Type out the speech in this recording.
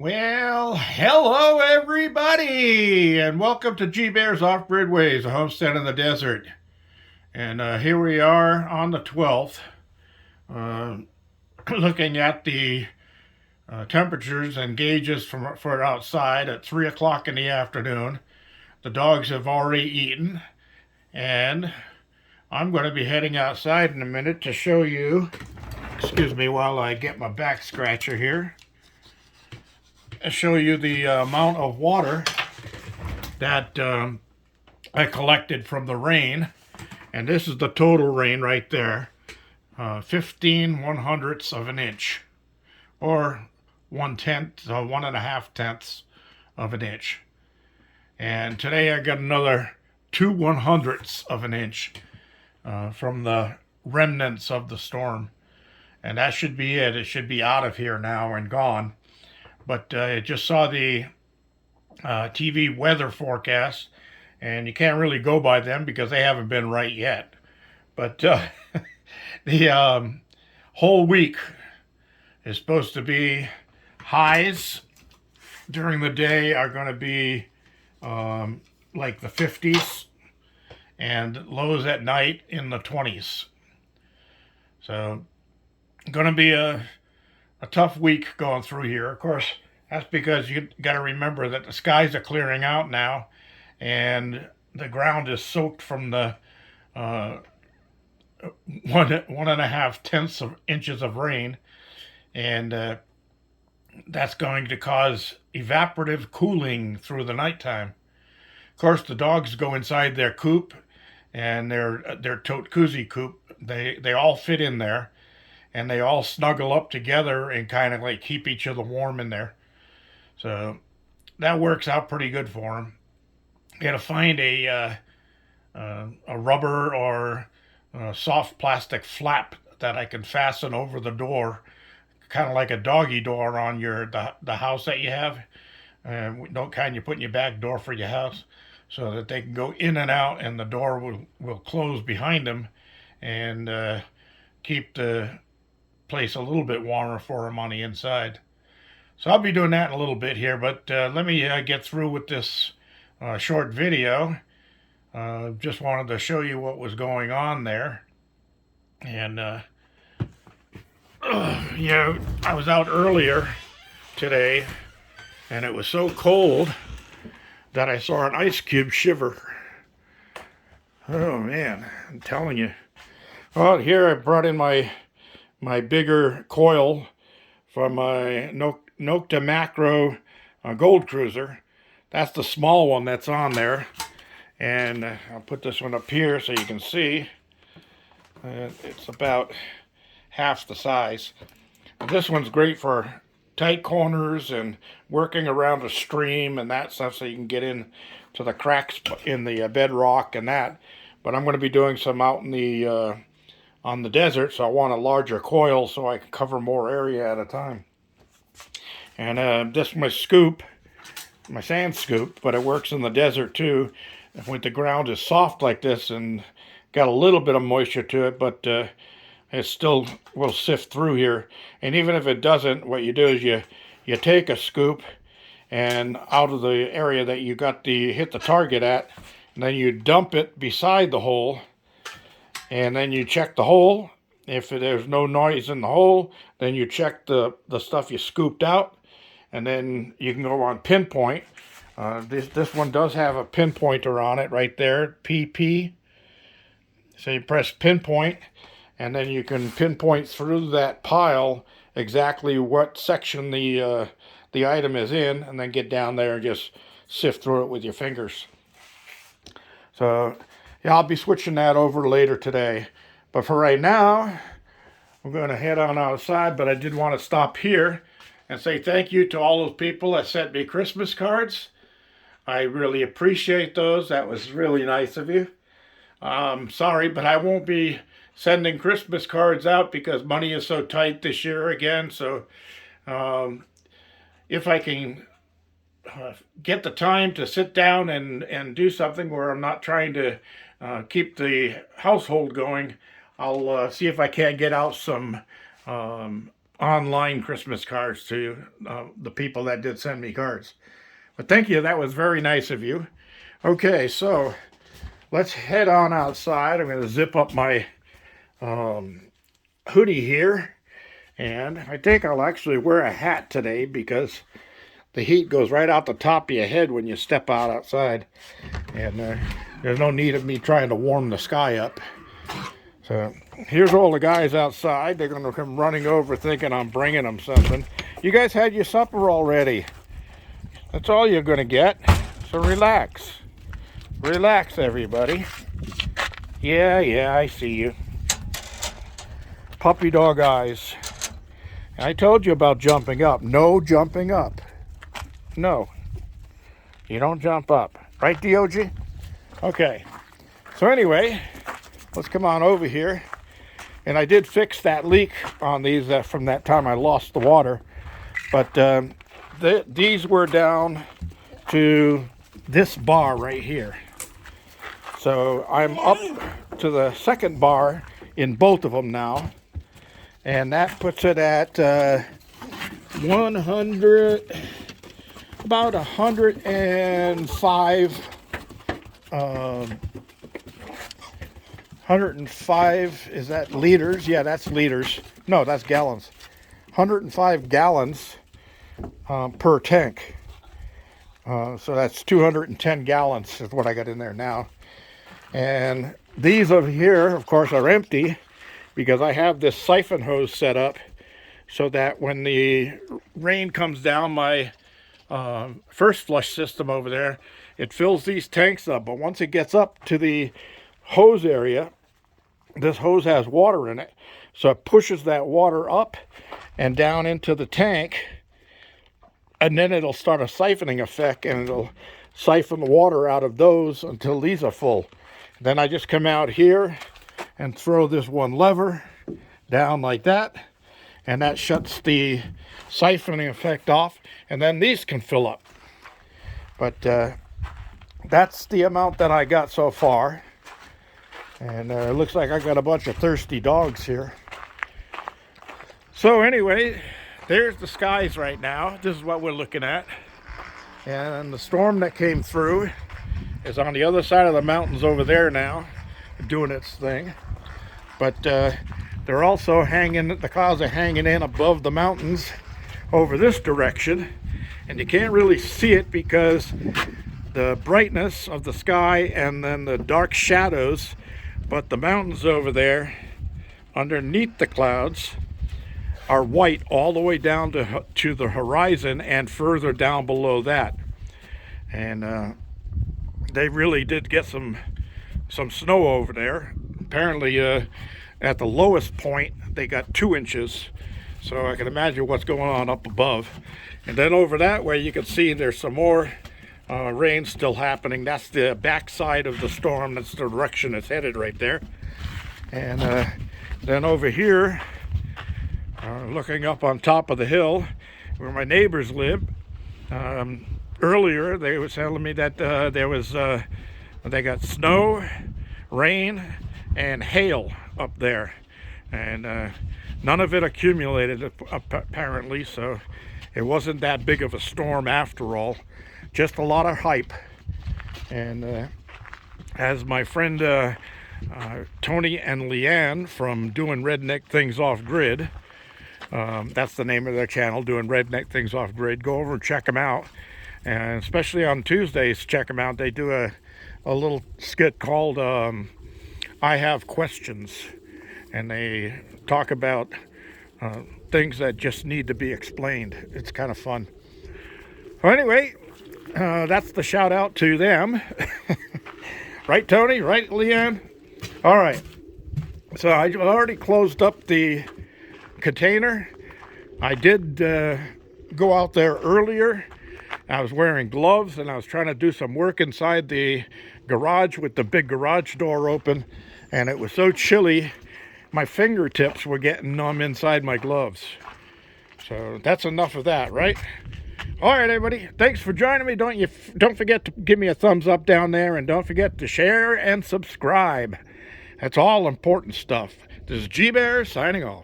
Well, hello everybody, and welcome to G Bear's Off-Grid Ways, a homestead in the desert. And here we are on the 12th, uh, looking at the temperatures and gauges for outside at 3 o'clock in the afternoon. The dogs have already eaten, and I'm going to be heading outside in a minute to show you, excuse me while I get my back scratcher here, show you the amount of water that I collected from the rain. And this is the total rain right there. 15 1/100ths of an inch, or 1.5 tenths of an inch. And today I got another 2 100ths of an inch from the remnants of the storm. And that should be it. It should be out of here now and gone. But I just saw the TV weather forecast, and you can't really go by them because they haven't been right yet. But the whole week is supposed to be highs during the day are going to be like the 50s, and lows at night in the 20s. So, going to be a tough week going through here. Of course, that's because you got to remember that the skies are clearing out now, and the ground is soaked from the 1.5 inches of rain, and that's going to cause evaporative cooling through the nighttime. Of course, the dogs go inside their coop, and their tote koozie coop. They all fit in there, and they all snuggle up together and kind of like keep each other warm in there. So that works out pretty good for them. You got to find a rubber or a soft plastic flap that I can fasten over the door, kind of like a doggy door on the house that you have. Don't kind you put in your back door for your house, so that they can go in and out, and the door will close behind them, and keep the place a little bit warmer for them on the inside. So I'll be doing that in a little bit here, but let me get through with this short video. Just wanted to show you what was going on there. And I was out earlier today, and it was so cold that I saw an ice cube shiver. Oh man, I'm telling you. Well, here I brought in my bigger coil from my Nokta Macro Gold Cruiser. That's the small one that's on there. And I'll put this one up here so you can see. It's about half the size. This one's great for tight corners and working around a stream and that stuff, so you can get in to the cracks in the bedrock and that. But I'm going to be doing some out in the on the desert, so I want a larger coil so I can cover more area at a time. And this is my scoop, my sand scoop, but it works in the desert too. When the ground is soft like this and got a little bit of moisture to it, but it still will sift through here. And even if it doesn't, what you do is you take a scoop, and out of the area that you got hit the target at, and then you dump it beside the hole. And then you check the hole. If there's no noise in the hole, then you check the stuff you scooped out. And then you can go on pinpoint. This one does have a pinpointer on it right there, PP. So you press pinpoint, and then you can pinpoint through that pile exactly what section the item is in, and then get down there and just sift through it with your fingers. So yeah, I'll be switching that over later today. But for right now, I'm going to head on outside. But I did want to stop here and say thank you to all those people that sent me Christmas cards. I really appreciate those. That was really nice of you. Sorry, but I won't be sending Christmas cards out because money is so tight this year again. So if I can get the time to sit down and do something where I'm not trying to keep the household going, I'll see if I can't get out some online Christmas cards to the people that did send me cards. But thank you, that was very nice of you. Okay, so let's head on outside. I'm going to zip up my hoodie here, and I think I'll actually wear a hat today because the heat goes right out the top of your head when you step out outside, and there's no need of me trying to warm the sky up. So here's all the guys outside. They're going to come running over thinking I'm bringing them something. You guys had your supper already. That's all you're going to get. So relax. Relax, everybody. Yeah, I see you. Puppy dog eyes. I told you about jumping up. No jumping up. No. You don't jump up. Right, DOG? Okay. So anyway, let's come on over here. And I did fix that leak on these from that time I lost the water. But these were down to this bar right here. So I'm up to the second bar in both of them now. And that puts it at 100, about 105, 105, is that liters? Yeah, that's liters. No, that's gallons. 105 gallons per tank. So that's 210 gallons is what I got in there now. And these over here, of course, are empty because I have this siphon hose set up so that when the rain comes down my first flush system over there, it fills these tanks up. But once it gets up to the hose area, this hose has water in it. So it pushes that water up and down into the tank, and then it'll start a siphoning effect, and it'll siphon the water out of those until these are full. Then I just come out here and throw this one lever down like that, and that shuts the siphoning effect off, and then these can fill up. But that's the amount that I got so far. And it looks like I got a bunch of thirsty dogs here. So anyway, there's the skies right now. This is what we're looking at. And the storm that came through is on the other side of the mountains over there now, doing its thing. But they're also the clouds are hanging in above the mountains over this direction. And you can't really see it because the brightness of the sky and then the dark shadows. But the mountains over there, underneath the clouds, are white all the way down to the horizon and further down below that. And they really did get some snow over there. Apparently, at the lowest point, they got 2 inches. So I can imagine what's going on up above. And then over that way, you can see there's some more rain still happening. That's the backside of the storm. That's the direction it's headed right there. And then over here, looking up on top of the hill where my neighbors live, earlier they were telling me that they got snow, rain, and hail up there, and none of it accumulated apparently, so it wasn't that big of a storm after all. Just a lot of hype. And as my friend Tony and Leanne from Doing Redneck Things Off Grid, that's the name of their channel, Doing Redneck Things Off Grid, go over and check them out. And especially on Tuesdays, check them out. They do a little skit called I Have Questions, and they talk about things that just need to be explained. It's kind of fun. Well, anyway, that's the shout out to them. Right, Tony? Right, Leanne? All right. So I already closed up the container. I did go out there earlier. I was wearing gloves and I was trying to do some work inside the garage with the big garage door open, and it was so chilly my fingertips were getting numb inside my gloves. So that's enough of that, right? All right, everybody, thanks for joining me. Don't forget to give me a thumbs up down there, and don't forget to share and subscribe. That's all important stuff. This is G Bear signing off.